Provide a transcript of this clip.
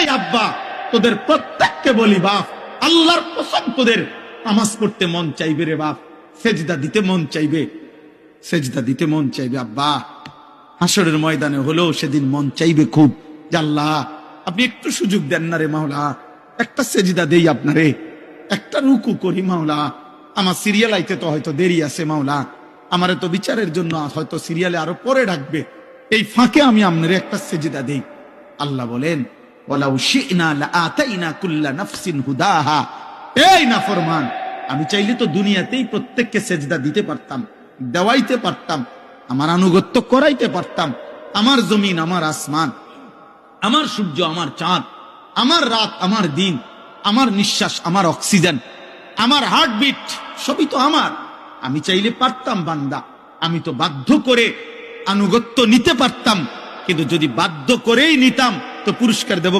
এই আব্বা, তোদের প্রত্যেককে বলি বাপ, আল্লাহর কসম তোদের নামাজ পড়তে মন চাইবে রে বাপ, সেজদা দিতে মন চাইবে, সেজদা দিতে মন চাইবে আব্বা। হাসরের ময়দানে হলেও সেদিন মন চাইবে খুব, যে আল্লাহ আপনি একটু সুযোগ দেন না রে মাওলা, একটা সেজদা দেই আপনারে, একটা রুকু করি মাওলা। আমার সিরিয়াল আইতে তো হয়তো দেরি আছে মাওলা, আমারে তো বিচারের জন্য হয়তো সিরিয়ালে আরো পরে ডাকবে, এই ফাঁকে আমি আপনারে একটা সেজদা দেই। আল্লাহ বলেন, ওয়ালাউ শি'না লাআতাইনা কুল্লা নাফসিন হুদাহা। এই নাফরমান, আমি চাইলে তো দুনিয়াতেই প্রত্যেককে সেজদা দিতে পারতাম, দেওয়াইতে পারতাম, আমার আনুগত্য করাইতে পারতাম। আমার জমিন, আমার আসমান, আমার সূর্য, আমার চাঁদ, আমার রাত, আমার দিন, আমার নিঃশ্বাস, আমার অক্সিজেন, আমার হার্টবিট, সবই তো আমার। আমি চাইলে পারতাম বান্দা, আমি তো বাধ্য করে আনুগত্য নিতে পারতাম, কিন্তু যদি বাধ্য করেই নিতাম তো পুরস্কার দেব